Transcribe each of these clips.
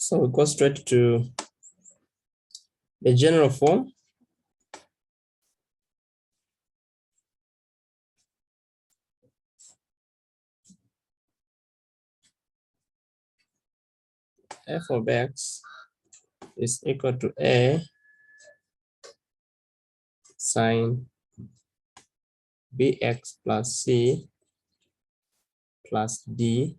So we go straight to the general form. F of x is equal to A sine bx plus c plus d,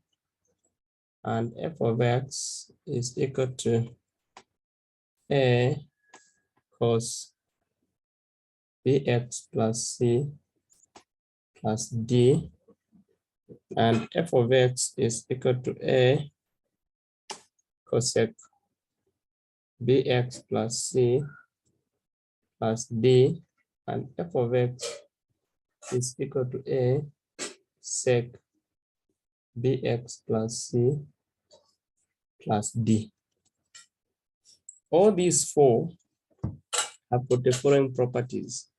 and f of x is equal to A cos bx plus c plus d, and f of x is equal to A cosec bx plus c plus d, and f of x is equal to A sec bx plus c plus d. All these four have got the following properties.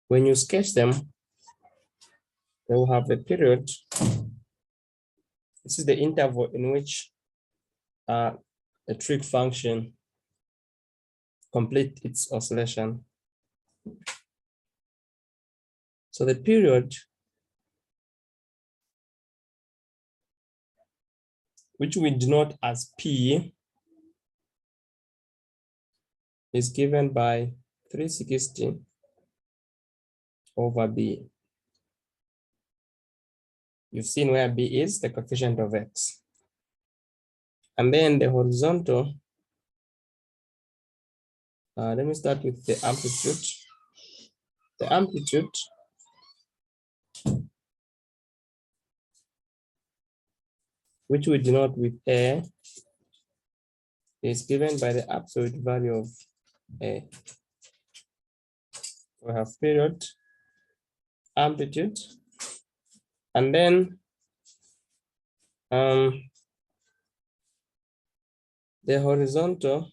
When you sketch them, they will have a period. This is the interval in which a trig function completes its oscillation. So the period which we denote as P is given by 360 over B. You've seen where B is the coefficient of X. And then the horizontal, let me start with the amplitude. The amplitude which we denote with A is given by the absolute value of A. We have period, amplitude, and then the horizontal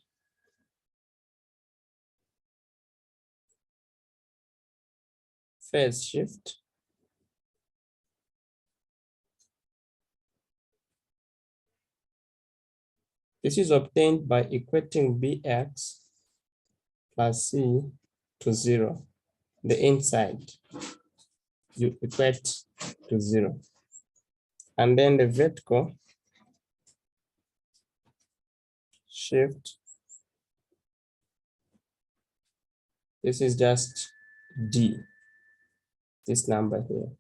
phase shift this is obtained by equating bx plus c to 0. The inside you equate to 0. And then the vertical shift, this is just d, this number here.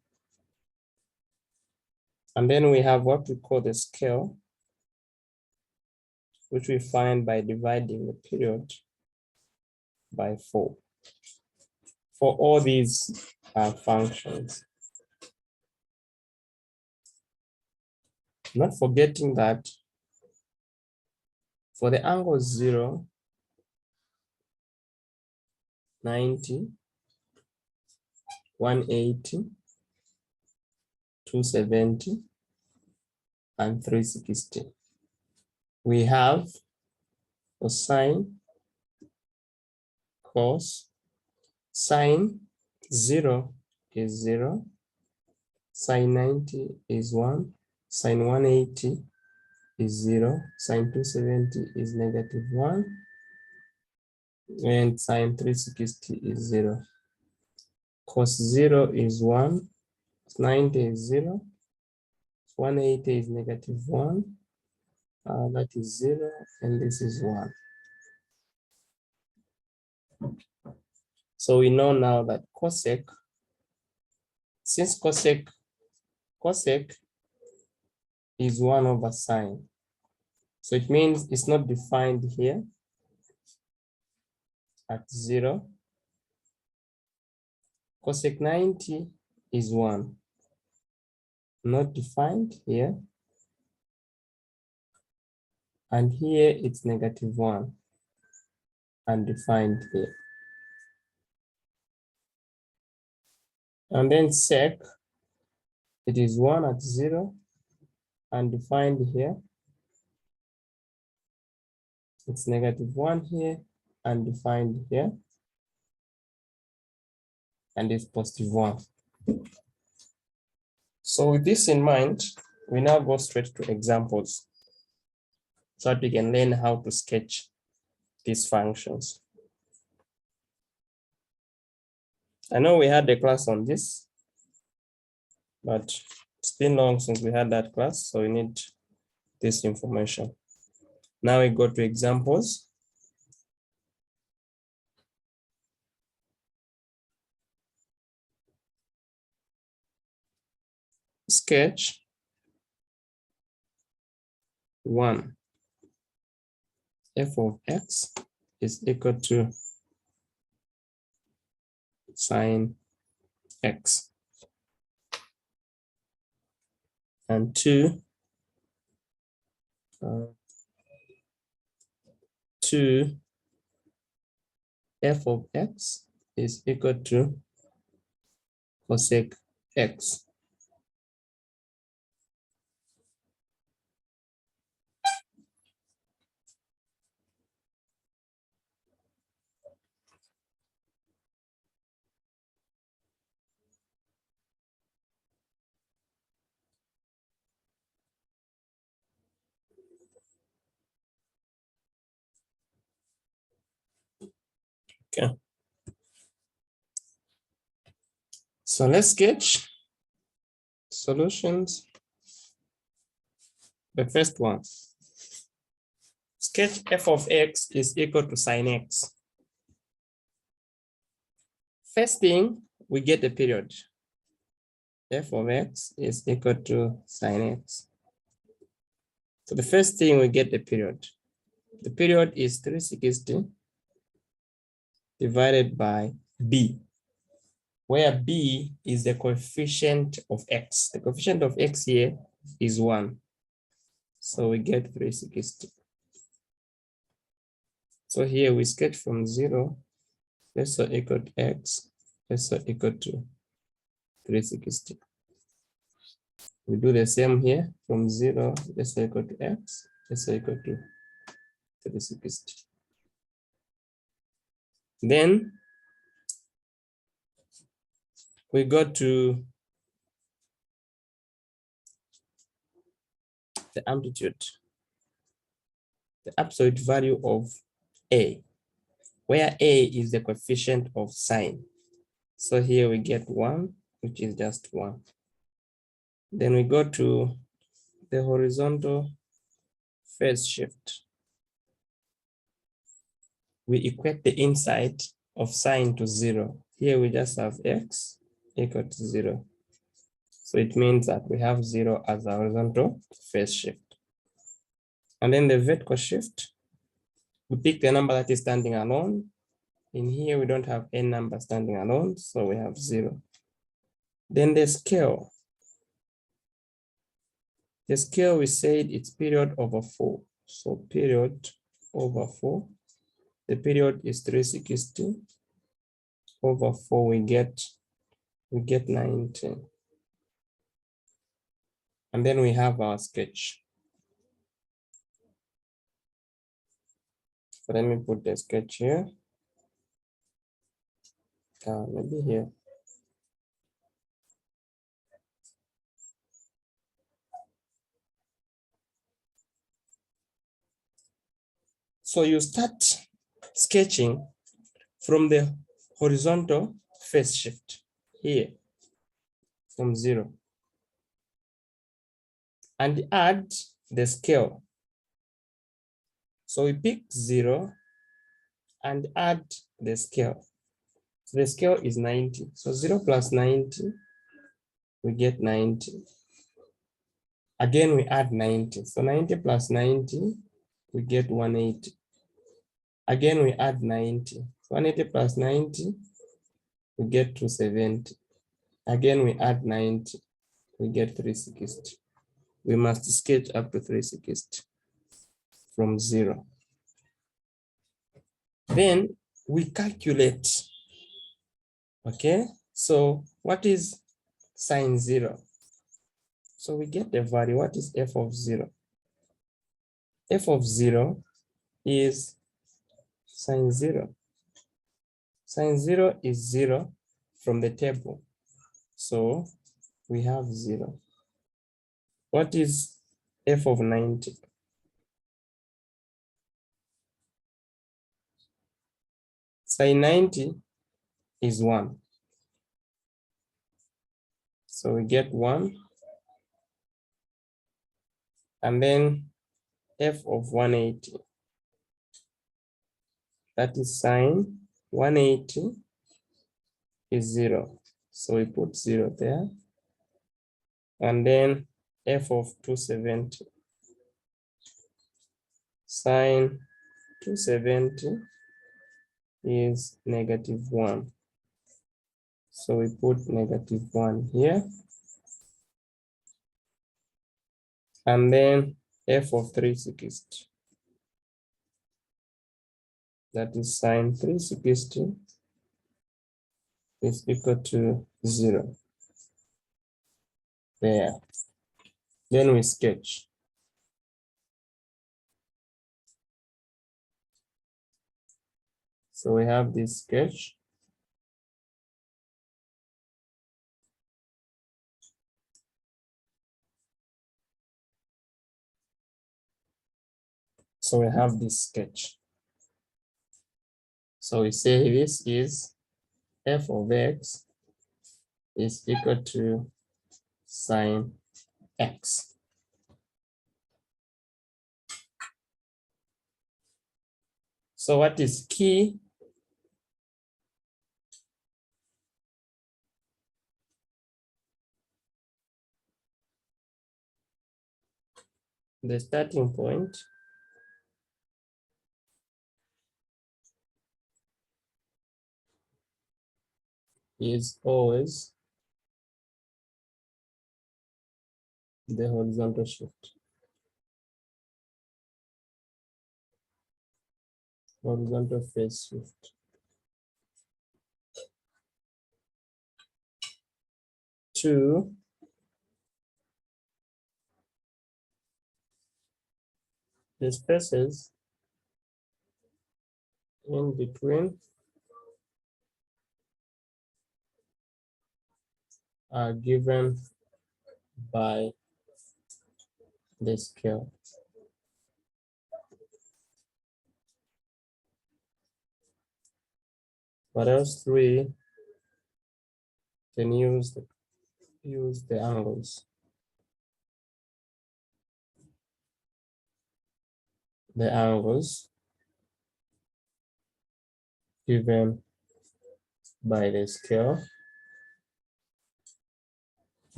And then we have what we call the scale, which we find by dividing the period by 4 for all these functions. Not forgetting that for the angle 0, 90, 180, 270, and 360. We have for sine, cos, sine 0 is 0, sine 90 is 1, sine 180 is 0, sine 270 is -1, and sine 360 is 0. Cos 0 is 1, 90 is 0, 180 is -1, that is 0, and this is 1. So we know now that cosec, since cosec is 1 over sine, so it means it's not defined here at 0. Cosec 90 is 1, not defined here, and here it's -1, undefined here. And then sec, it is 1 at 0, undefined here. It's -1 here, undefined here, and it's +1. So with this in mind, we now go straight to examples so that we can learn how to sketch these functions. I know we had a class on this, but it's been long since we had that class, so we need this information. Now we go to examples. Sketch 1. F of x is equal to sine x. And 2, 2 f of x is equal to cosec x. Okay. So let's sketch solutions. The first one, sketch f of x is equal to sine x. First thing, we get the period. F of x is equal to sine x. So the first thing, we get the period. The period is 360 divided by b, where b is the coefficient of x. The coefficient of x here is 1. So we get 360. So here we sketch from 0, let's say equal to x, let's say equal to 360. We do the same here from 0, let's say equal to x, let's say equal to 360. Then we go to the amplitude, the absolute value of a, where a is the coefficient of sine. So here we get 1, which is just 1. Then we go to the horizontal phase shift. We equate the inside of sine to 0. Here we just have x equal to 0. So it means that we have 0 as a horizontal phase shift. And then the vertical shift, we pick the number that is standing alone. In here, we don't have any number standing alone, so we have 0. Then the scale. The scale, we said it's period over 4. So period over 4. The period is 360 over 4. We get 90. And then we have our sketch. So let me put the sketch here. Maybe here. So you start sketching from the horizontal phase shift here from 0 and add the scale. So we pick 0 and add the scale. So the scale is 90. So 0 plus 90, we get 90. Again, we add 90. So 90 plus 90, we get 180. Again, we add 90. 180 plus 90, we get 270. Again, we add 90, we get 360. We must sketch up to 360 from 0. Then we calculate. Okay, so what is sine 0? So we get the value. What is f of 0? F of 0 is sine 0. Sine 0 is 0 from the table. So we have 0. What is f of 90? Sine 90 is 1. So we get 1. And then f of 180. That is sine 180 is 0. So we put 0 there. And then f of 270. Sine 270 is -1. So we put -1 here. And then f of 360. That is sine 360 is equal to 0. There. Then we sketch. So we have this sketch. So we have this sketch. So we say this is f of x is equal to sine x. So what is key? The starting point is always the horizontal shift. Horizontal phase shift. Two, the spaces in between are given by the scale. What else? Three, can use the angles. The angles given by the scale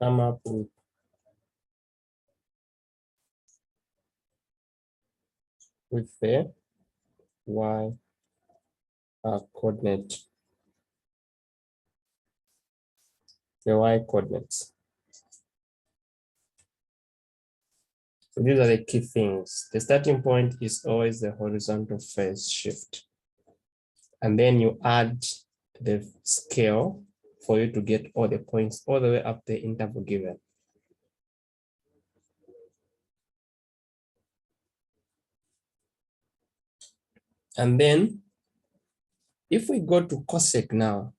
come up with the y coordinate, the y coordinates. So these are the key things. The starting point is always the horizontal phase shift. And then you add the scale for you to get all the points all the way up the interval given. And then if we go to cosec now,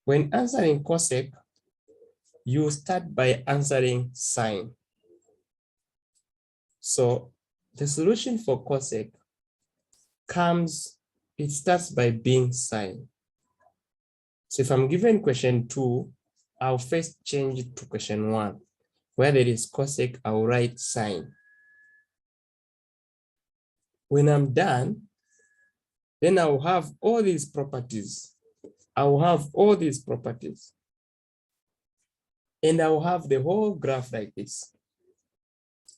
when answering cosec, you start by answering sine. So the solution for cosec it starts by being sine. So if I'm given question 2, I'll first change it to question 1. Where there is cosec, I'll write sine. When I'm done, then I'll have all these properties. I'll have all these properties. And I'll have the whole graph like this.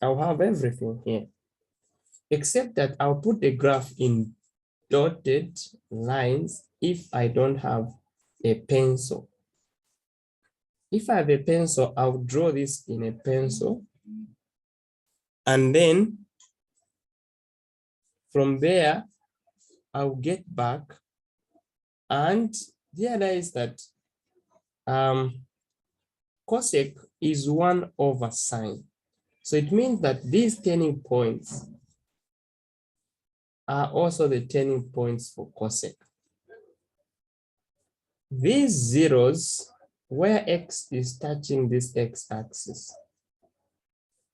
I'll have everything here. Except that I'll put the graph in dotted lines if I don't have a pencil. If I have a pencil, I'll draw this in a pencil. And then from there, I'll get back and realize that cosec is 1 over sine. So it means that these turning points are also the turning points for cosec. These zeros, where x is touching this x-axis,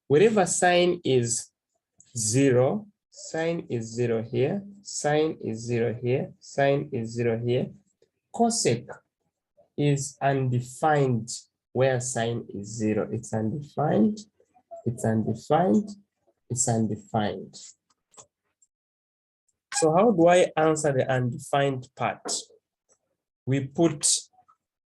wherever sine is 0, sine is 0 here, sine is 0 here, sine is 0 here, cosec is undefined where sine is 0. It's undefined, it's undefined, it's undefined. So how do I answer the undefined part? We put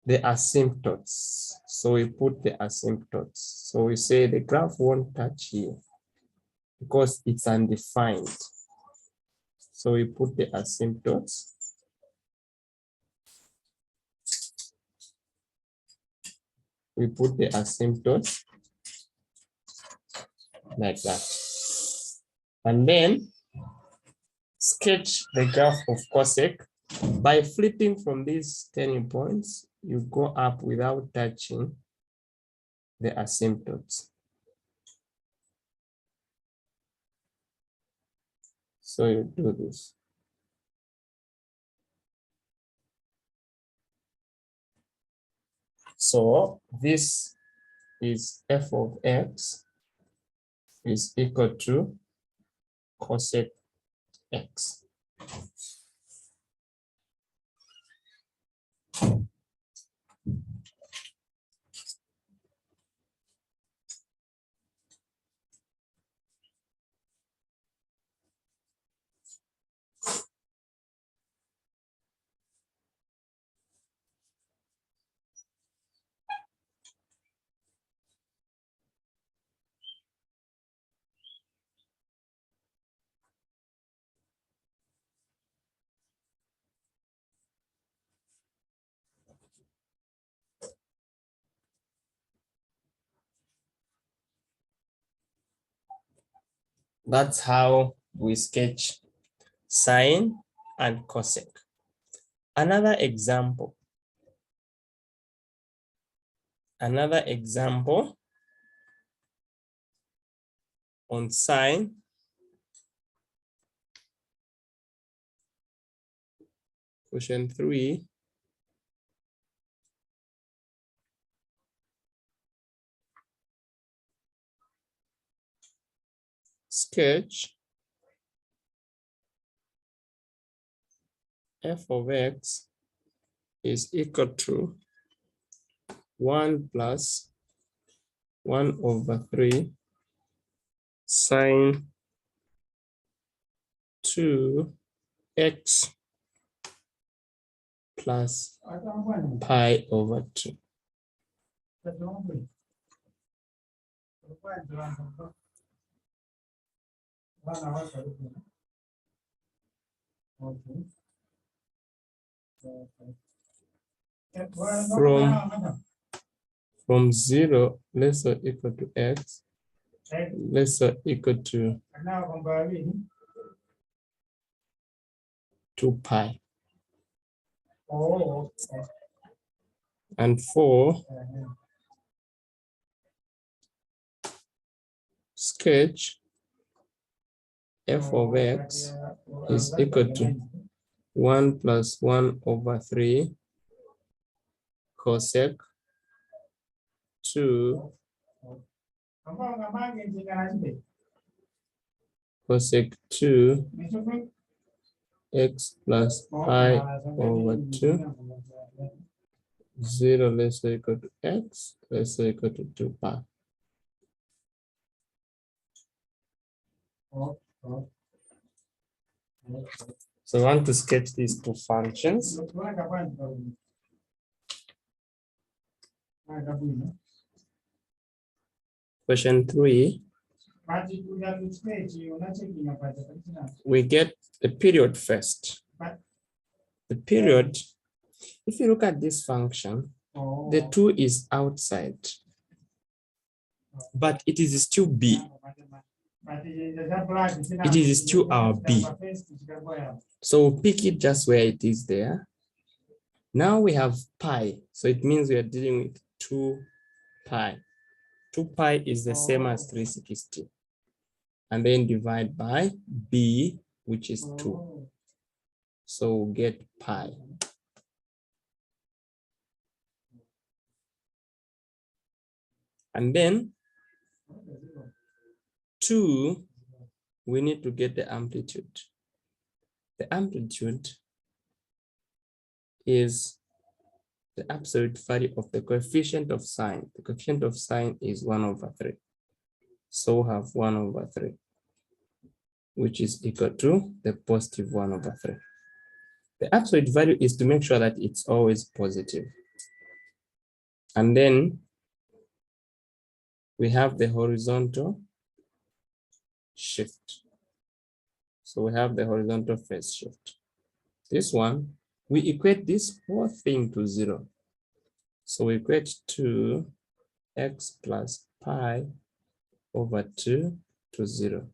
the asymptotes. So we put the asymptotes. So we say the graph won't touch here because it's undefined. So we put the asymptotes. We put the asymptotes like that. And then sketch the graph of cosec. By flipping from these turning points, you go up without touching the asymptotes. So you do this. So this is f of x is equal to cosec x. That's how we sketch sine and cosec. Another example on sine. Question 3. Sketch f of x is equal to 1 plus 1 over 3 sine 2x plus pi over 2. From 0 less or equal to x less or equal to 2 pi. And 4, sketch f of x is equal to 1 plus 1 over 3 cosec 2 cosec 2 x plus pi over 2, 0 less or equal to x less or equal to 2 pi. So I want to sketch these two functions. Question 3. We get the period first. The period, if you look at this function, the 2 is outside, but it is still b. It is still our b. So we'll pick it just where it is there. Now we have pi, so it means we are dealing with 2 pi. 2 pi is the same as 360. And then divide by b, which is 2. So we'll get pi. And then 2, we need to get the amplitude. The amplitude is the absolute value of the coefficient of sine. The coefficient of sine is 1/3. So we have 1/3, which is equal to the positive 1/3. The absolute value is to make sure that it's always positive. And then we have the horizontal shift. So we have the horizontal phase shift. This one, we equate this whole thing to 0. So we equate to x plus pi over 2 to 0.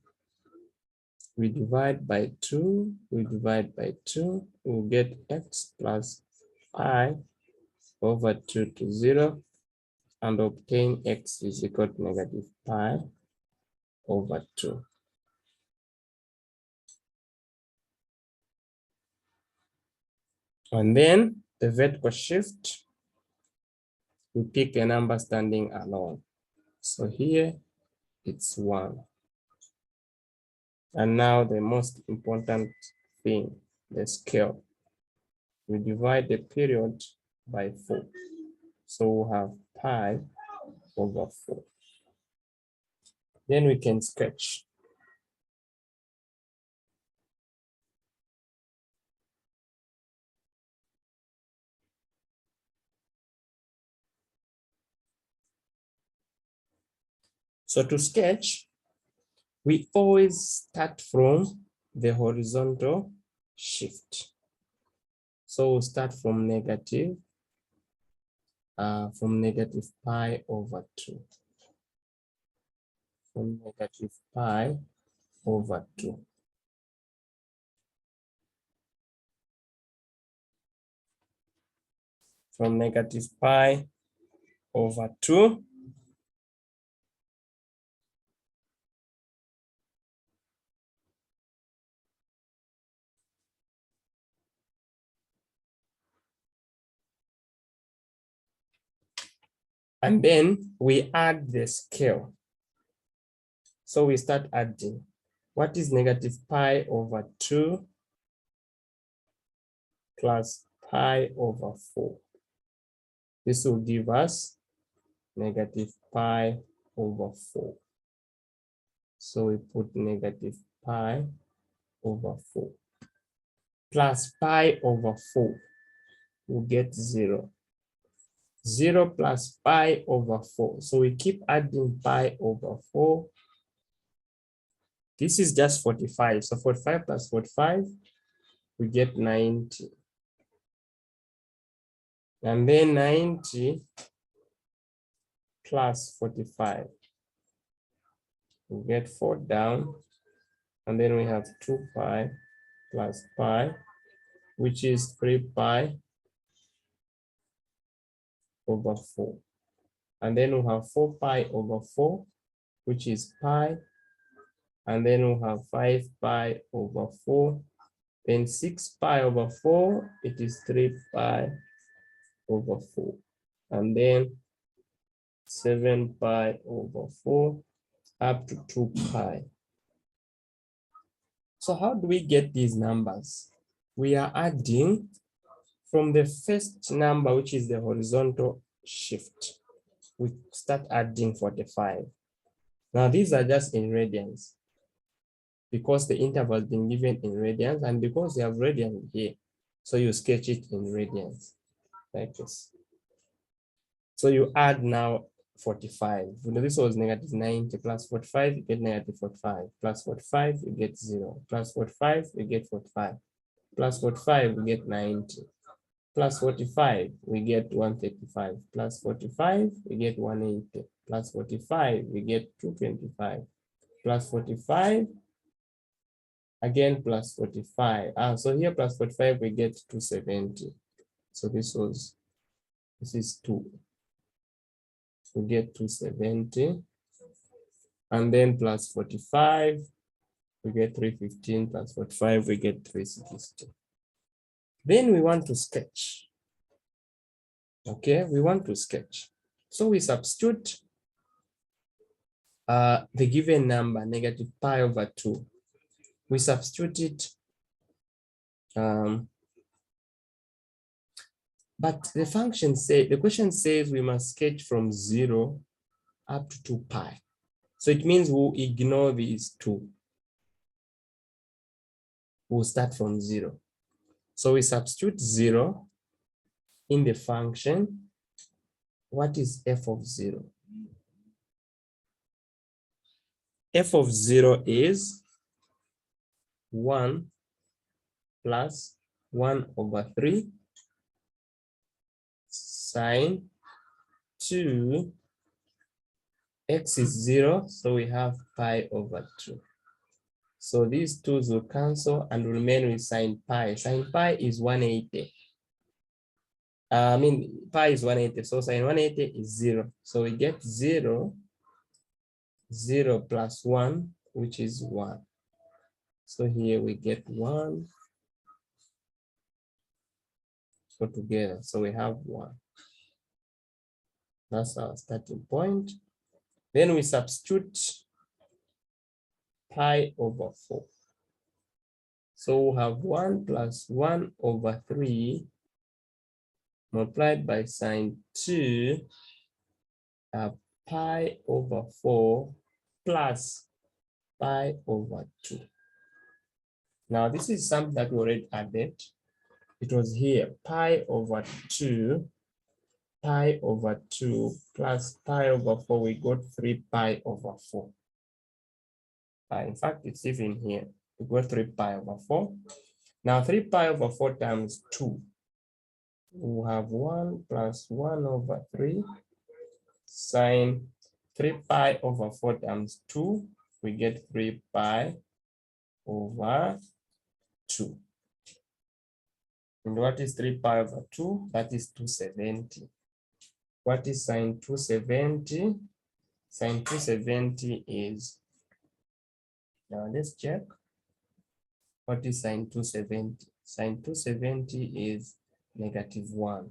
We divide by 2, we'll get x plus pi over 2 to 0, and obtain x is equal to negative pi over 2. And then the vertical shift, we pick a number standing alone. So here it's 1. And now the most important thing, the scale. We divide the period by 4. So we'll have pi over 4. Then we can sketch. So to sketch, we always start from the horizontal shift. So we'll start from negative pi over 2. From negative pi over 2. From negative pi over 2. And then we add the scale. So we start adding. What is negative pi over 2 plus pi over 4? This will give us negative pi over 4. So we put negative pi over 4. Plus pi over 4, we'll get 0. 0 plus pi over 4. So we keep adding pi over 4. This is just 45. So 45 plus 45, we get 90. And then 90 plus 45. We get 4 down. And then we have 2 pi plus pi, which is 3 pi over 4. And then we'll have 4 pi over 4, which is pi. And then we'll have 5 pi over 4. Then 6 pi over 4, it is 3 pi over 4. And then 7 pi over 4 up to 2 pi. So how do we get these numbers? We are adding from the first number, which is the horizontal shift. We start adding 45. Now these are just in radians because the interval has been given in radians, and because you have radian here, so you sketch it in radians like this. So you add now 45. This was negative 90 plus 45, you get negative 45. Plus 45, you get 0. Plus 45, you get 45. Plus 45, we get 90. Plus 45, we get 135. Plus 45, we get 180. Plus 45, we get 225. Plus 45, again plus 45. So here plus 45, we get 270. So this is 2. We get 270. And then plus 45, we get 315. Plus 45, we get 360. Then we want to sketch. Okay, we want to sketch. So we substitute the given number, negative pi over 2. We substitute it, but the question says we must sketch from 0 up to 2 pi. So it means we'll ignore these two. We'll start from 0. So we substitute 0 in the function. What is f of 0? F of 0 is 1 plus 1 over 3 sine 2, x is 0, so we have pi over 2. So these twos will cancel and remain with sine pi. Sine pi is 180. Pi is 180, so sine 180 is 0. So we get 0, 0 plus 1, which is 1. So here we get 1 together. So we have 1. That's our starting point. Then we substitute pi over 4. So we'll have 1 plus 1 over 3 multiplied by sine 2 pi over 4 plus pi over 2. Now this is something that we already added. It was here, pi over 2 plus pi over 4, we got 3 pi over 4. In fact, it's even here. We got 3 pi over 4. Now 3 pi over 4 times 2. We have 1 plus 1 over 3 sine 3 pi over 4 times 2. We get 3 pi over 2. And what is 3 pi over 2? That is 270. What is sine 270? Sine 270 is, now let's check. What is sine 270? Sine 270 is -1.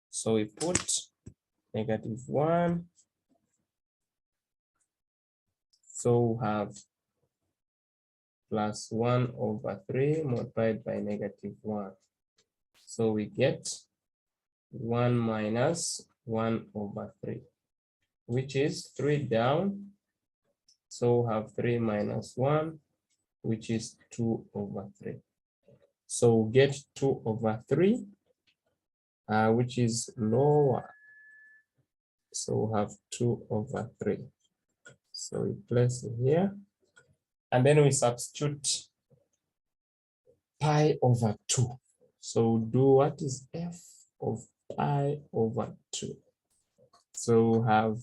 So we put -1. So we have plus 1 over 3 multiplied by -1. So we get 1 minus 1 over 3, which is 3 down. So we have 3 minus 1, which is 2 over 3. So we get 2 over 3, which is lower. So we have 2 over 3. So we place it here. And then we substitute pi over 2. So do what is f of pi over 2? So we have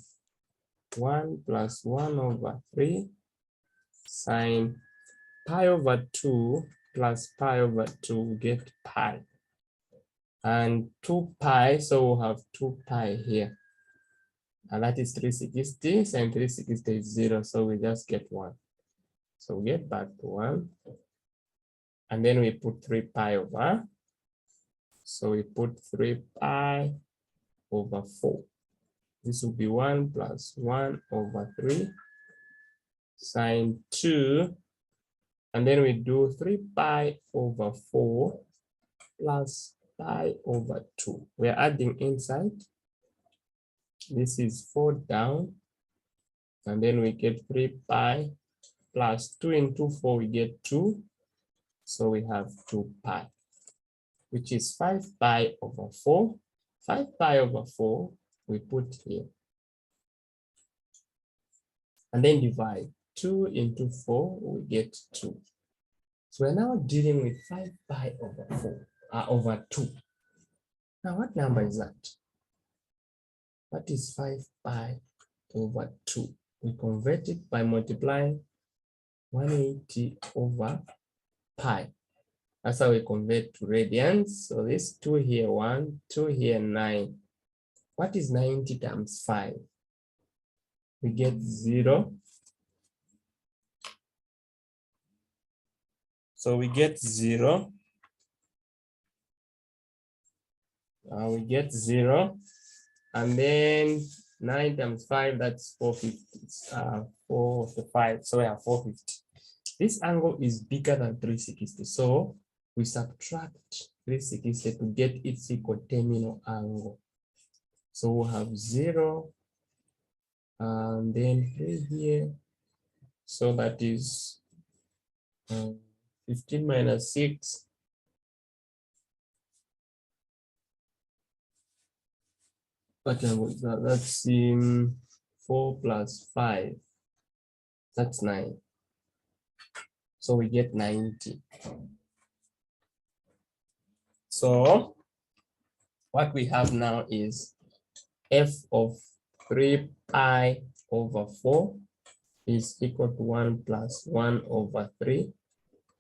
1 plus 1 over 3 sine pi over 2 plus pi over 2, we get pi. And 2 pi, so we'll have 2 pi here. And that is 360, sine 360 is 0, so we just get 1. So we get back to 1. And then we put 3 pi over. So we put 3 pi over 4. This will be 1 plus 1 over 3 sine 2. And then we do 3 pi over 4 plus pi over 2. We're adding inside. This is 4 down. And then we get 3 pi plus 2 into 4, we get 2. So we have 2 pi, which is 5 pi over 4. 5 pi over 4, we put here. And then divide 2 into 4, we get 2. So we're now dealing with 5 pi over 4, over 2. Now what number is that? What is 5 pi over 2? We convert it by multiplying 180 over pi. That's how we convert to radians. So this 2 here, 1, 2 here, 9. What is 90 times 5? We get 0. So we get 0. We get 0. And then 9 times 5, that's 450. 455. So we have 450. This angle is bigger than 360. So we subtract 360 to get its equal terminal angle. So we'll have 0 and then 3 here. So that is 15 minus 6. What number is that? That's 4 plus 5. That's 9. So we get 90. So what we have now is f of 3 pi over 4 is equal to 1 plus 1 over 3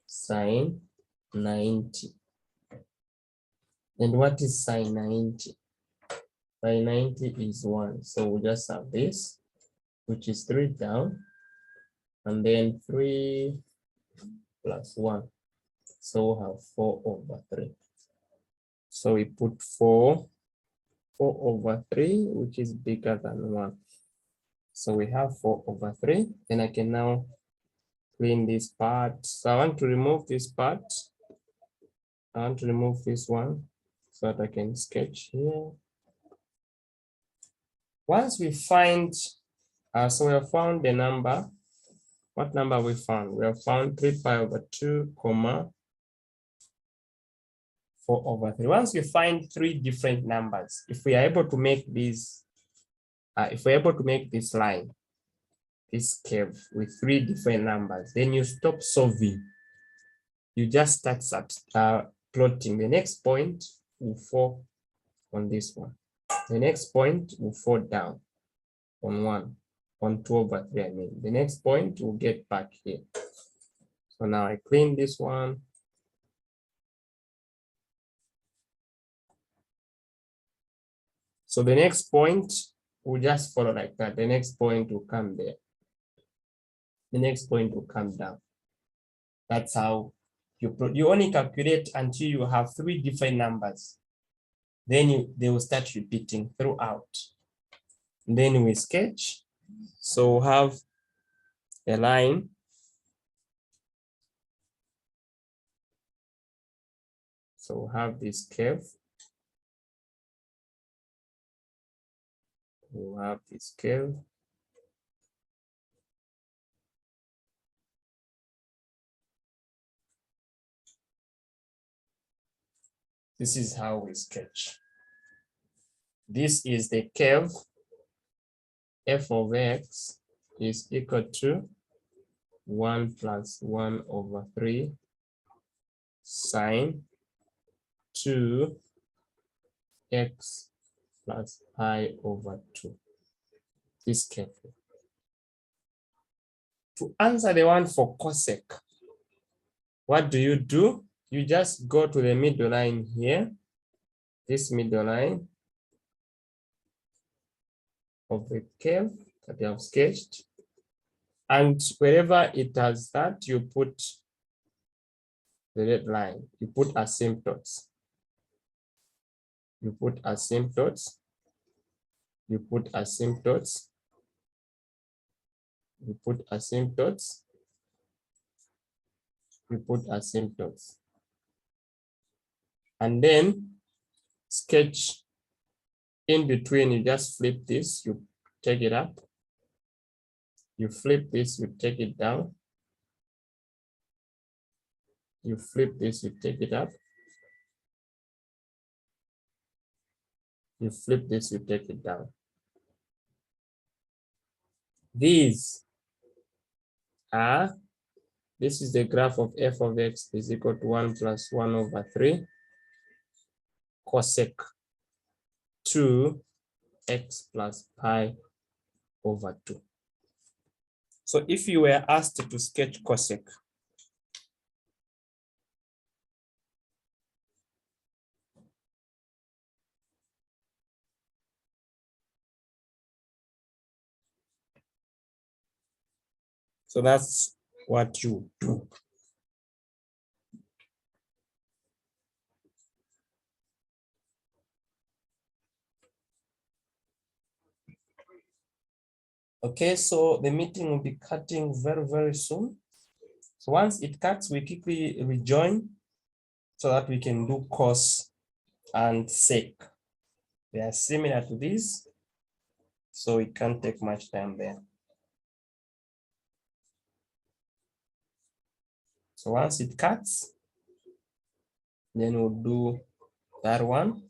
sine 90. And what is sine 90? Sine 90 is 1. So we just have this, which is 3 down, and then 3 plus 1. So we have 4 over 3. So we put 4 over 3, which is bigger than 1. So we have 4 over 3. Then I can now clean this part. So I want to remove this part. I want to remove this one so that I can sketch here. Once we find, so we have found the number. What number we found? We have found 3 pi over 2, comma 4 over 3. Once you find 3 different numbers, if we are able to make these, if we're able to make this line, this curve with 3 different numbers, then you stop solving. You just start plotting. The next point will fall on this one. The next point will fall down on 1, on 2 over 3, I mean. The next point will get back here. So now I clean this one. So the next point will just follow like that. The next point will come there. The next point will come down. That's how you only calculate until you have 3 different numbers. Then they will start repeating throughout. Then we sketch. So we'll have a line. So we'll have this curve. We'll have this curve. This is how we sketch. This is the curve. F of x is equal to 1 plus 1 over 3 sine 2 x plus pi over 2. This curve. To answer the one for cosec, what do? You just go to the middle line here, this middle line of the curve that you have sketched. And wherever it has that, you put the red line, you put asymptotes. You put asymptotes. You put asymptotes. You put asymptotes. You put asymptotes. And then sketch in between, you just flip this, you take it up. You flip this, you take it down. You flip this, you take it up. You flip this, you take it down. These are, this is the graph of f of x is equal to 1 plus 1 over 3 cosec 2 x plus pi over 2. So if you were asked to sketch cosec, so that's what you do. Okay, so the meeting will be cutting very, very soon. So once it cuts, we quickly rejoin so that we can do cos and sec. They are similar to this, so it can't take much time there. So once it cuts, then we'll do that one.